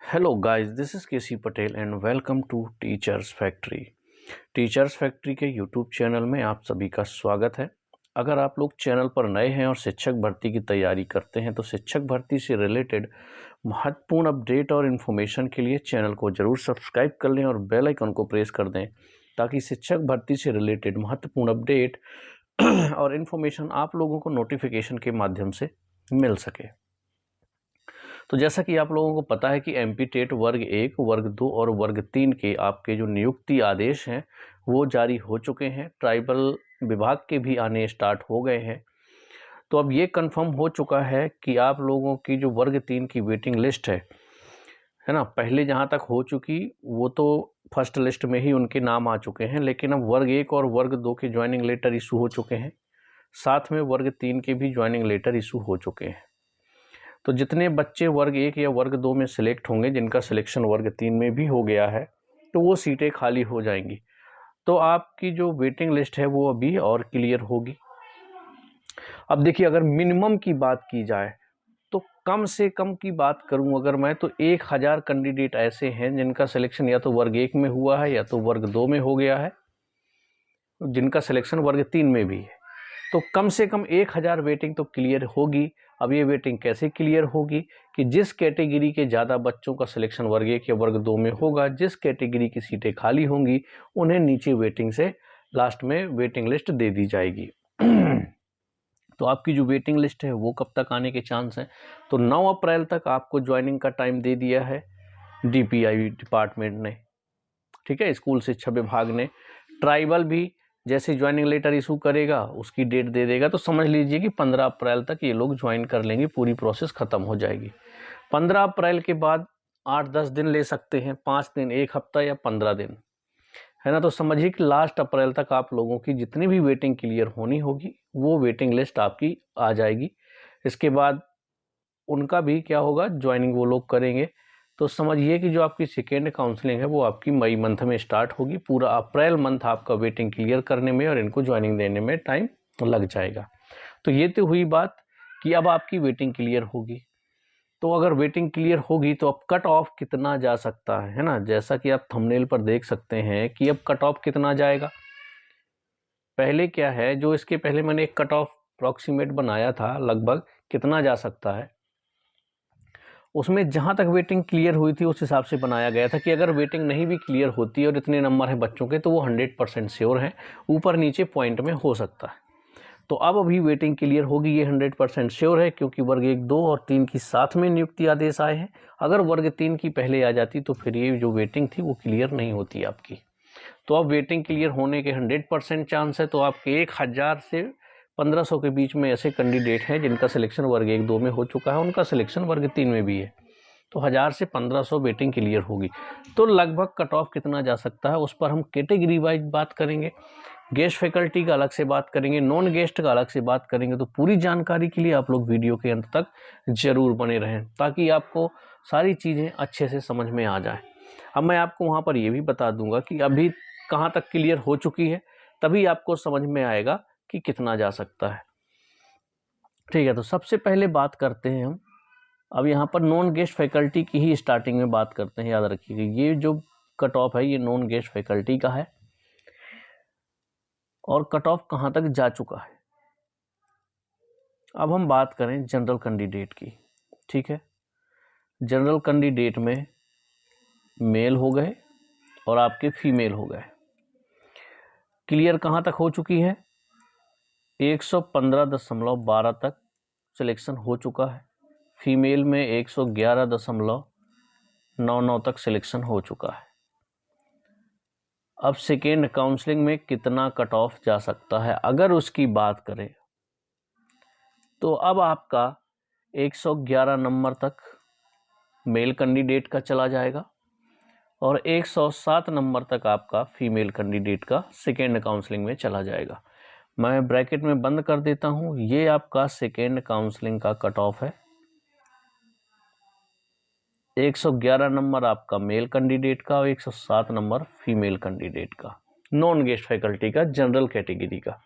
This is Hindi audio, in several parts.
Hello guys, this is KC Patel and welcome to teachers factory. Teachers factory के यूट्यूब चैनल में आप सभी का स्वागत है। अगर आप लोग चैनल पर नए हैं और शिक्षक भर्ती की तैयारी करते हैं तो शिक्षक भर्ती से रिलेटेड महत्वपूर्ण अपडेट और इन्फॉर्मेशन के लिए चैनल को ज़रूर सब्सक्राइब कर लें और बेल आइकन को प्रेस कर दें ताकि शिक्षक भर्ती से रिलेटेड महत्वपूर्ण अपडेट और इन्फॉर्मेशन आप लोगों को नोटिफिकेशन के माध्यम से मिल सके। तो जैसा कि आप लोगों को पता है कि एमपी टेट वर्ग 1, वर्ग 2 और वर्ग 3 के आपके जो नियुक्ति आदेश हैं वो जारी हो चुके हैं। ट्राइबल विभाग के भी आने स्टार्ट हो गए हैं। तो अब ये कंफर्म हो चुका है कि आप लोगों की जो वर्ग 3 की वेटिंग लिस्ट है ना, पहले जहाँ तक हो चुकी वो तो फर्स्ट लिस्ट में ही उनके नाम आ चुके हैं, लेकिन अब वर्ग 1 और वर्ग 2 के ज्वाइनिंग लेटर इशू हो चुके हैं। साथ में वर्ग 3 के भी ज्वाइनिंग लेटर इशू हो चुके हैं। तो जितने बच्चे वर्ग 1 या वर्ग 2 में सिलेक्ट होंगे, जिनका सिलेक्शन वर्ग 3 में भी हो गया है, तो वो सीटें खाली हो जाएंगी। तो आपकी जो वेटिंग लिस्ट है वो अभी और क्लियर होगी। अब देखिए, अगर मिनिमम की बात की जाए तो कम से कम की बात करूं अगर मैं, तो 1000 कैंडिडेट ऐसे हैं जिनका सिलेक्शन या तो वर्ग 1 में हुआ है या तो वर्ग 2 में हो गया है, जिनका सिलेक्शन वर्ग 3 में भी है। तो कम से कम 1000 वेटिंग तो क्लियर होगी। अब ये वेटिंग कैसे क्लियर होगी कि जिस कैटेगरी के ज़्यादा बच्चों का सिलेक्शन वर्ग 1 या वर्ग 2 में होगा, जिस कैटेगरी की सीटें खाली होंगी, उन्हें नीचे वेटिंग से लास्ट में वेटिंग लिस्ट दे दी जाएगी। तो आपकी जो वेटिंग लिस्ट है वो कब तक आने के चांस हैं? तो 9 अप्रैल तक आपको ज्वाइनिंग का टाइम दे दिया है DPI डिपार्टमेंट ने, ठीक है, स्कूल शिक्षा विभाग ने। ट्राइबल भी जैसे ज्वाइनिंग लेटर इशू करेगा उसकी डेट दे देगा, तो समझ लीजिए कि 15 अप्रैल तक ये लोग ज्वाइन कर लेंगे, पूरी प्रोसेस खत्म हो जाएगी। 15 अप्रैल के बाद 8-10 दिन ले सकते हैं, 5 दिन, 1 हफ्ता या 15 दिन, है ना। तो समझिए कि लास्ट अप्रैल तक आप लोगों की जितनी भी वेटिंग क्लियर होनी होगी वो वेटिंग लिस्ट आपकी आ जाएगी। इसके बाद उनका भी क्या होगा, ज्वाइनिंग वो लोग करेंगे। तो समझिए कि जो आपकी सेकेंड काउंसलिंग है वो आपकी मई मंथ में स्टार्ट होगी। पूरा अप्रैल मंथ आपका वेटिंग क्लियर करने में और इनको ज्वाइनिंग देने में टाइम लग जाएगा। तो ये तो हुई बात कि अब आपकी वेटिंग क्लियर होगी। तो अगर वेटिंग क्लियर होगी तो अब कट ऑफ कितना जा सकता है ना, जैसा कि आप थंबनेल पर देख सकते हैं कि अब कट ऑफ कितना जाएगा। पहले क्या है, जो इसके पहले मैंने एक कट ऑफ अप्रॉक्सीमेट बनाया था, लगभग कितना जा सकता है, उसमें जहाँ तक वेटिंग क्लियर हुई थी उस हिसाब से बनाया गया था कि अगर वेटिंग नहीं भी क्लियर होती और इतने नंबर हैं बच्चों के तो वो 100% श्योर हैं, ऊपर नीचे पॉइंट में हो सकता है। तो अब अभी वेटिंग क्लियर होगी, ये 100% श्योर है, क्योंकि वर्ग 1, 2 और 3 की साथ में नियुक्ति आदेश आए हैं। अगर वर्ग 3 की पहले आ जाती तो फिर ये जो वेटिंग थी वो क्लियर नहीं होती आपकी। तो अब वेटिंग क्लियर होने के 100% चांस है। तो आपके 1000 से 1500 के बीच में ऐसे कैंडिडेट हैं जिनका सिलेक्शन वर्ग 1, 2 में हो चुका है, उनका सिलेक्शन वर्ग 3 में भी है। तो 1000 से 1500 वेटिंग क्लियर होगी। तो लगभग कट ऑफ कितना जा सकता है उस पर हम कैटेगरी वाइज बात करेंगे, गेस्ट फैकल्टी का अलग से बात करेंगे, नॉन गेस्ट का अलग से बात करेंगे। तो पूरी जानकारी के लिए आप लोग वीडियो के अंत तक जरूर बने रहें ताकि आपको सारी चीज़ें अच्छे से समझ में आ जाए। अब मैं आपको वहाँ पर ये भी बता दूंगा कि अभी कहाँ तक क्लियर हो चुकी है, तभी आपको समझ में आएगा कि कितना जा सकता है। ठीक है, तो सबसे पहले बात करते हैं हम अब यहाँ पर नॉन गेस्ट फैकल्टी की ही स्टार्टिंग में बात करते हैं। याद रखिएगा ये जो कट ऑफ है ये नॉन गेस्ट फैकल्टी का है और कट ऑफ कहाँ तक जा चुका है। अब हम बात करें जनरल कैंडिडेट की। ठीक है, जनरल कैंडिडेट में मेल हो गए और आपके फीमेल हो गए। क्लियर कहाँ तक हो चुकी है, 115.12 तक सिलेक्शन हो चुका है। फीमेल में 111.99 तक सिलेक्शन हो चुका है। अब सेकेंड काउंसलिंग में कितना कट ऑफ जा सकता है अगर उसकी बात करें, तो अब आपका 111 नंबर तक मेल कैंडिडेट का चला जाएगा और 107 नंबर तक आपका फीमेल कैंडिडेट का सेकेंड काउंसलिंग में चला जाएगा। मैं ब्रैकेट में बंद कर देता हूं, ये आपका सेकेंड काउंसलिंग का कट ऑफ है। 111 नंबर आपका मेल कैंडिडेट का और 107 नंबर फीमेल कैंडिडेट का, नॉन गेस्ट फैकल्टी का, जनरल कैटेगरी का।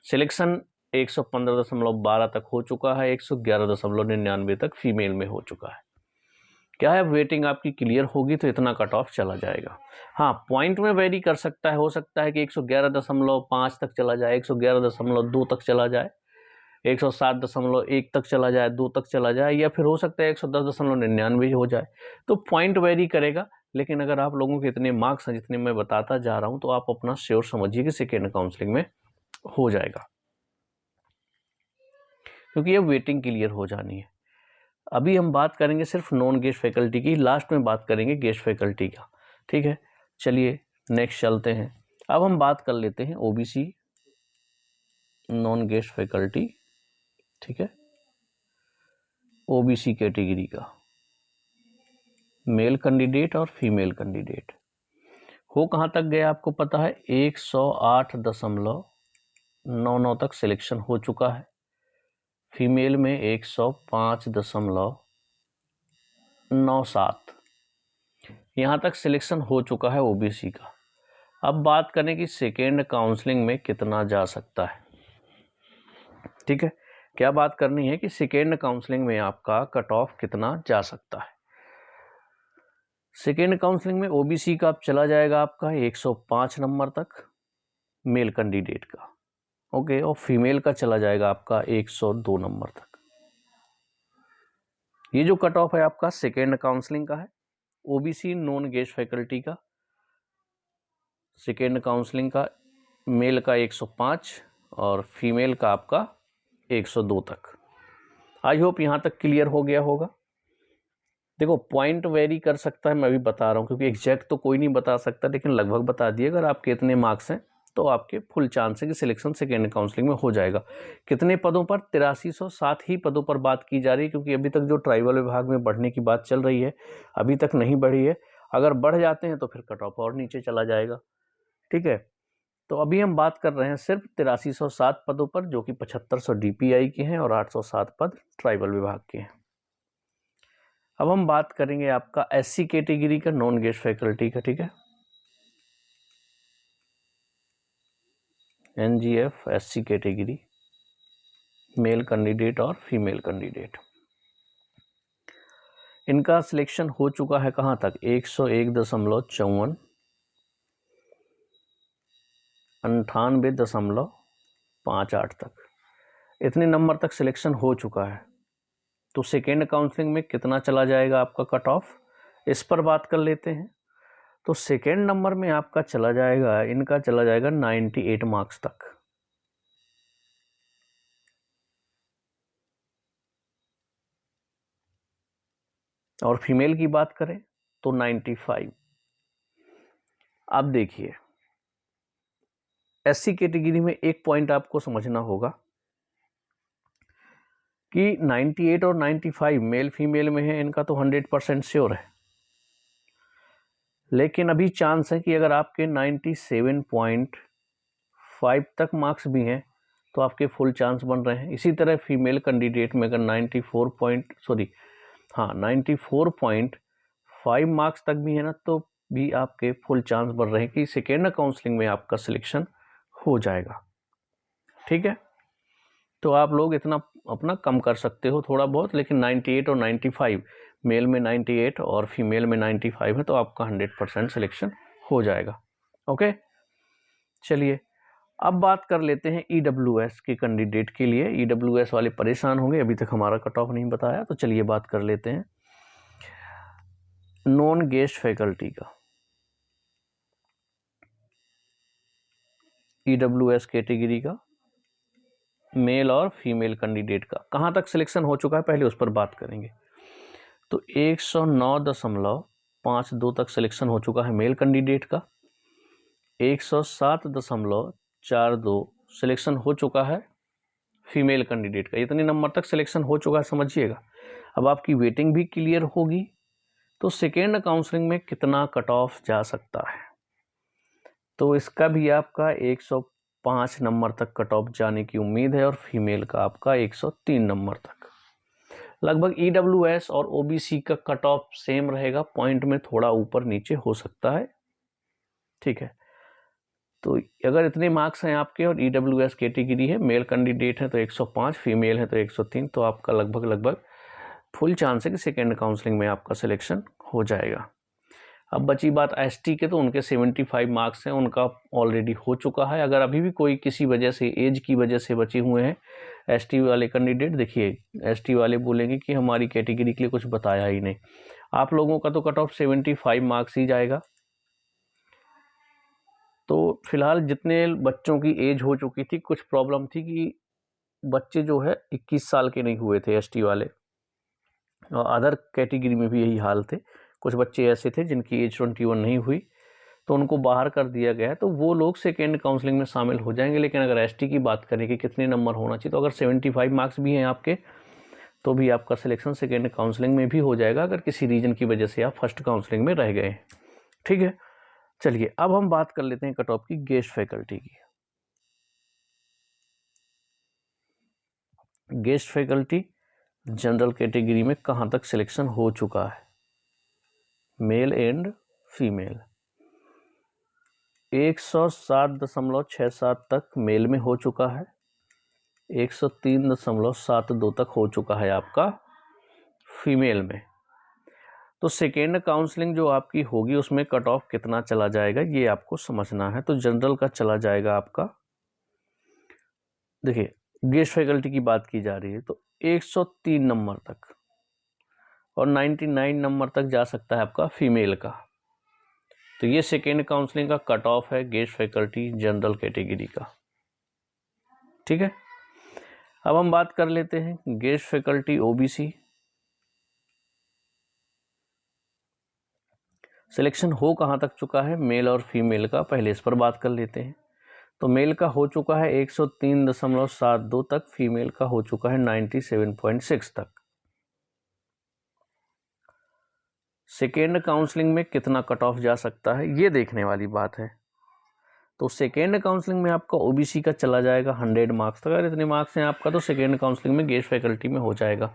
सिलेक्शन 115.12 तक हो चुका है, 111.99 तक फीमेल में हो चुका है। क्या है, वेटिंग आपकी क्लियर होगी तो इतना कट ऑफ चला जाएगा। हाँ, पॉइंट में वेरी कर सकता है, हो सकता है कि 111.5 तक चला जाए, 111.2 तक चला जाए, 107.1 तक चला जाए, 2 तक चला जाए, या फिर हो सकता है 110.99 हो जाए। तो पॉइंट वेरी करेगा, लेकिन अगर आप लोगों के इतने मार्क्स हैं जितने मैं बताता जा रहा हूं, तो आप अपना श्योर समझिए कि सेकेंड काउंसलिंग में हो जाएगा, क्योंकि ये वेटिंग क्लियर हो जानी है। अभी हम बात करेंगे सिर्फ नॉन गेस्ट फैकल्टी की, लास्ट में बात करेंगे गेस्ट फैकल्टी का। ठीक है, चलिए नेक्स्ट चलते हैं। अब हम बात कर लेते हैं ओबीसी नॉन गेस्ट फैकल्टी। ठीक है, ओबीसी कैटेगरी का मेल कैंडिडेट और फीमेल कैंडिडेट हो कहाँ तक गया आपको पता है, 108.99 तक सिलेक्शन हो चुका है। फीमेल में 105.97 यहाँ तक सिलेक्शन हो चुका है ओबीसी का। अब बात करें कि सेकेंड काउंसलिंग में कितना जा सकता है। ठीक है, क्या बात करनी है कि सेकेंड काउंसलिंग में आपका कट ऑफ कितना जा सकता है। सेकेंड काउंसलिंग में ओबीसी का आप चला जाएगा आपका 105 नंबर तक मेल कैंडिडेट का, ओके, और फीमेल का चला जाएगा आपका 102 नंबर तक। ये जो कट ऑफ है आपका सेकेंड काउंसलिंग का है। ओबीसी नॉन गेस्ट फैकल्टी का सेकेंड काउंसलिंग का मेल का 105 और फीमेल का आपका 102 तक। आई होप यहाँ तक क्लियर हो गया होगा। देखो, पॉइंट वेरी कर सकता है, मैं भी बता रहा हूँ, क्योंकि एग्जैक्ट तो कोई नहीं बता सकता, लेकिन लगभग बता दिए। अगर आपके इतने मार्क्स हैं तो आपके फुल चांस है कि सिलेक्शन सेकेंड काउंसलिंग में हो जाएगा। कितने पदों पर, 8307 ही पदों पर बात की जा रही है, क्योंकि अभी तक जो ट्राइबल विभाग में बढ़ने की बात चल रही है अभी तक नहीं बढ़ी है। अगर बढ़ जाते हैं तो फिर कट ऑफ और नीचे चला जाएगा। ठीक है, तो अभी हम बात कर रहे हैं सिर्फ 8307 पदों पर, जो कि 7500 डीपीआई के हैं और 807 पद ट्राइबल विभाग के हैं। अब हम बात करेंगे आपका एससी कैटेगरी का नॉन गेस्ट फैकल्टी का। ठीक है, NGF SC category male candidate और फीमेल कैंडिडेट, इनका सिलेक्शन हो चुका है कहां तक, 101.54, 98.58 तक, इतने नंबर तक सिलेक्शन हो चुका है। तो सेकेंड काउंसलिंग में कितना चला जाएगा आपका कट ऑफ, इस पर बात कर लेते हैं। तो सेकेंड नंबर में आपका चला जाएगा, इनका चला जाएगा 98 मार्क्स तक। और फीमेल की बात करें तो 95। अब देखिए, एससी कैटेगरी में एक पॉइंट आपको समझना होगा कि 98 और 95 मेल फीमेल में है, इनका तो 100% श्योर है। लेकिन अभी चांस है कि अगर आपके 97.5 तक मार्क्स भी हैं तो आपके फुल चांस बन रहे हैं। इसी तरह फीमेल कैंडिडेट में अगर 94.5 मार्क्स तक भी है ना, तो भी आपके फुल चांस बन रहे हैं कि सेकेंड काउंसलिंग में आपका सिलेक्शन हो जाएगा। ठीक है, तो आप लोग इतना अपना कम कर सकते हो थोड़ा बहुत, लेकिन 98 और 95, मेल में 98 और फीमेल में 95 है, तो आपका 100% सिलेक्शन हो जाएगा। ओके, चलिए अब बात कर लेते हैं ईडब्ल्यूएस के कैंडिडेट के लिए। ईडब्ल्यूएस वाले परेशान होंगे, अभी तक हमारा कट ऑफ नहीं बताया, तो चलिए बात कर लेते हैं नॉन गेस्ट फैकल्टी का। ईडब्ल्यूएस कैटेगरी का मेल और फीमेल कैंडिडेट का कहाँ तक सिलेक्शन हो चुका है, पहले उस पर बात करेंगे। तो 109.52 तक सिलेक्शन हो चुका है मेल कैंडिडेट का, 107.42 सिलेक्शन हो चुका है फीमेल कैंडिडेट का। इतने नंबर तक सिलेक्शन हो चुका है, समझिएगा। अब आपकी वेटिंग भी क्लियर होगी, तो सेकेंड काउंसलिंग में कितना कट ऑफ जा सकता है, तो इसका भी आपका 105 नंबर तक कट ऑफ जाने की उम्मीद है, और फीमेल का आपका 103 नंबर तक। लगभग ईडब्ल्यूएस और ओबीसी का कट ऑफ सेम रहेगा, पॉइंट में थोड़ा ऊपर नीचे हो सकता है। ठीक है, तो अगर इतने मार्क्स हैं आपके और ईडब्ल्यूएस कैटेगरी है, मेल कैंडिडेट है तो 105, फीमेल है तो 103, तो आपका लगभग फुल चांस है कि सेकेंड काउंसलिंग में आपका सिलेक्शन हो जाएगा। अब बची बात एसटी के, तो उनके 75 मार्क्स हैं, उनका ऑलरेडी हो चुका है। अगर अभी भी कोई किसी वजह से, एज की वजह से बचे हुए हैं एसटी वाले कैंडिडेट, देखिए एसटी वाले बोलेंगे कि हमारी कैटेगरी के लिए कुछ बताया ही नहीं। आप लोगों का तो कट ऑफ 75 मार्क्स ही जाएगा। तो फिलहाल जितने बच्चों की एज हो चुकी थी, कुछ प्रॉब्लम थी कि बच्चे जो है 21 साल के नहीं हुए थे एसटी वाले, और अदर कैटेगरी में भी यही हाल थे। कुछ बच्चे ऐसे थे जिनकी एज 21 नहीं हुई, तो उनको बाहर कर दिया गया, तो वो लोग सेकेंड काउंसलिंग में शामिल हो जाएंगे। लेकिन अगर एसटी की बात करें कि कितने नंबर होना चाहिए, तो अगर 75 मार्क्स भी हैं आपके, तो भी आपका सिलेक्शन सेकेंड काउंसलिंग में भी हो जाएगा, अगर किसी रीजन की वजह से आप फर्स्ट काउंसलिंग में रह गए। ठीक है, चलिए अब हम बात कर लेते हैं कट ऑफ की गेस्ट फैकल्टी की। गेस्ट फैकल्टी जनरल कैटेगरी में कहाँ तक सिलेक्शन हो चुका है, मेल एंड फीमेल। 107.67 तक मेल में हो चुका है, 103.72 तक हो चुका है आपका फीमेल में। तो सेकेंड काउंसलिंग जो आपकी होगी उसमें कट ऑफ कितना चला जाएगा ये आपको समझना है। तो जनरल का चला जाएगा आपका, देखिए गेस्ट फैकल्टी की बात की जा रही है, तो 103 नंबर तक, और 99 नंबर तक जा सकता है आपका फीमेल का। तो ये सेकेंड काउंसलिंग का कट ऑफ है गेस्ट फैकल्टी जनरल कैटेगरी का। ठीक है, अब हम बात कर लेते हैं गेस्ट फैकल्टी ओबीसी। सिलेक्शन हो कहाँ तक चुका है, मेल और फीमेल का, पहले इस पर बात कर लेते हैं। तो मेल का हो चुका है 103.72 तक, फीमेल का हो चुका है 97.6 तक। सेकेंड काउंसलिंग में कितना कट ऑफ जा सकता है ये देखने वाली बात है। तो सेकेंड काउंसलिंग में आपका ओबीसी का चला जाएगा 100 मार्क्स तक। अगर इतने मार्क्स हैं आपका, तो सेकेंड काउंसलिंग में गेस्ट फैकल्टी में हो जाएगा,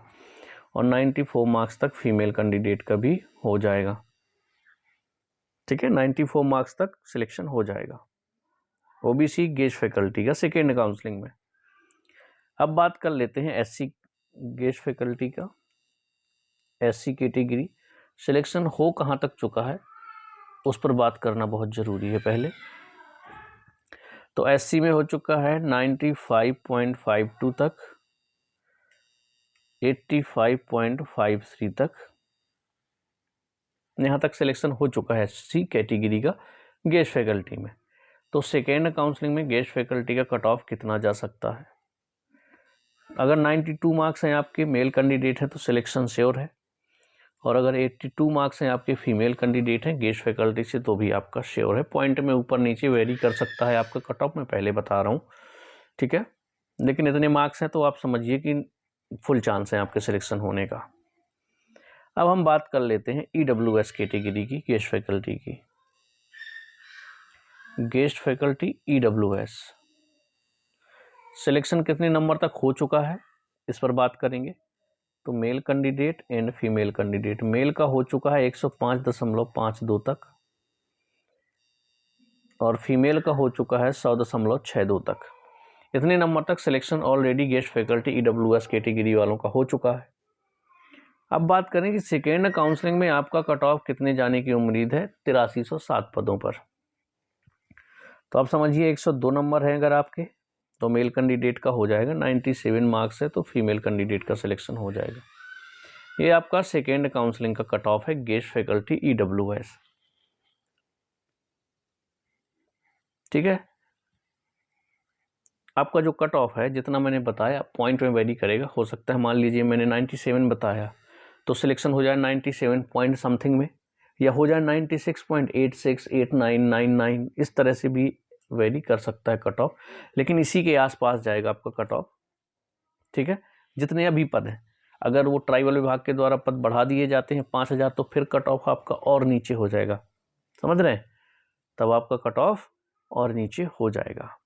और 94 मार्क्स तक फीमेल कैंडिडेट का भी हो जाएगा। ठीक है, 94 मार्क्स तक सिलेक्शन हो जाएगा ओबीसी गेस्ट फैकल्टी का सेकेंड काउंसलिंग में। अब बात कर लेते हैं एससी गेस्ट फैकल्टी का। एससी कैटेगरी सिलेक्शन हो कहाँ तक चुका है उस पर बात करना बहुत ज़रूरी है पहले। तो एससी में हो चुका है 95.52 तक, 85.53 तक, यहाँ तक सिलेक्शन हो चुका है एससी कैटेगरी का गेस्ट फैकल्टी में। तो सेकेंड काउंसलिंग में गेस्ट फैकल्टी का कट ऑफ कितना जा सकता है, अगर 92 मार्क्स हैं आपके मेल कैंडिडेट हैं तो सिलेक्शन श्योर है, और अगर 82 मार्क्स हैं आपके फीमेल कैंडिडेट हैं गेस्ट फैकल्टी से तो भी आपका श्योर है। पॉइंट में ऊपर नीचे वेरी कर सकता है आपका कट ऑफ, मैं पहले बता रहा हूँ। ठीक है, लेकिन इतने मार्क्स हैं तो आप समझिए कि फुल चांस है आपके सिलेक्शन होने का। अब हम बात कर लेते हैं ईडब्ल्यूएस कैटेगरी की गेस्ट फैकल्टी की। गेस्ट फैकल्टी ईडब्ल्यूएस सिलेक्शन कितने नंबर तक हो चुका है इस पर बात करेंगे। तो male candidate and female candidate, male का हो चुका है 105.52 तक, और फीमेल का हो चुका है 100.62 तक। इतने नंबर तक selection already guest faculty EWS category वालों का हो चुका है। अब बात करें कि सेकेंड काउंसलिंग में आपका कट ऑफ कितने जाने की उम्मीद है, 8307 पदों पर। तो आप समझिए 102 नंबर हैं अगर आपके, तो मेल कैंडिडेट का हो जाएगा, 97 मार्क्स है तो फीमेल कैंडिडेट का सिलेक्शन हो जाएगा। ये आपका सेकेंड काउंसलिंग का कट ऑफ है गेस्ट फैकल्टी ईडब्ल्यूएस। ठीक है, आपका जो कट ऑफ है जितना मैंने बताया पॉइंट में वेरी करेगा। हो सकता है मान लीजिए मैंने 97 बताया तो सिलेक्शन हो जाए 97 पॉइंट समथिंग में, या हो जाए 96.86, 89, 99, इस तरह से भी वेरी कर सकता है कट ऑफ, लेकिन इसी के आसपास जाएगा आपका कट ऑफ। ठीक है, जितने अभी पद हैं, अगर वो ट्राइबल विभाग के द्वारा पद बढ़ा दिए जाते हैं 5000 तो फिर कट ऑफ आपका और नीचे हो जाएगा, समझ रहे हैं, तब आपका कट ऑफ और नीचे हो जाएगा।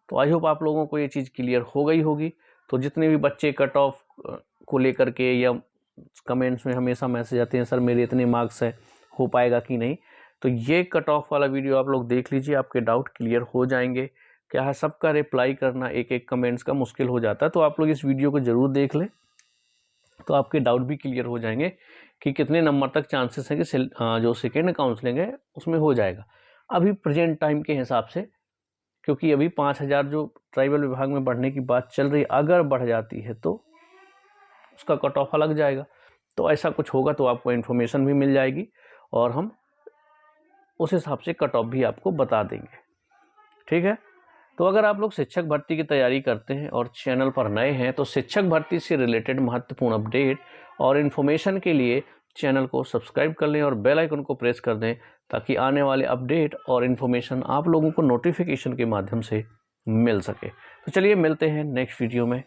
तो आई होप आप लोगों को ये चीज़ क्लियर हो गई होगी। तो जितने भी बच्चे कट ऑफ को लेकर के या कमेंट्स में हमेशा मैसेज आते हैं सर मेरे इतने मार्क्स है, हो पाएगा कि नहीं, तो ये कट ऑफ वाला वीडियो आप लोग देख लीजिए, आपके डाउट क्लियर हो जाएंगे। क्या है, सबका रिप्लाई करना एक एक कमेंट्स का मुश्किल हो जाता है, तो आप लोग इस वीडियो को ज़रूर देख लें। तो आपके डाउट भी क्लियर हो जाएंगे कि कितने नंबर तक चांसेस हैं कि जो सेकेंड काउंसलिंग है उसमें हो जाएगा। अभी प्रेजेंट टाइम के हिसाब से, क्योंकि अभी 5000 जो ट्राइबल विभाग में बढ़ने की बात चल रही है, अगर बढ़ जाती है तो उसका कट ऑफ अलग जाएगा। तो ऐसा कुछ होगा तो आपको इन्फॉर्मेशन भी मिल जाएगी और हम उस हिसाब से कट ऑफ भी आपको बता देंगे। ठीक है, तो अगर आप लोग शिक्षक भर्ती की तैयारी करते हैं और चैनल पर नए हैं तो शिक्षक भर्ती से रिलेटेड महत्वपूर्ण अपडेट और इन्फॉर्मेशन के लिए चैनल को सब्सक्राइब कर लें और बेल आइकन को प्रेस कर दें, ताकि आने वाले अपडेट और इन्फॉर्मेशन आप लोगों को नोटिफिकेशन के माध्यम से मिल सके। तो चलिए मिलते हैं नेक्स्ट वीडियो में।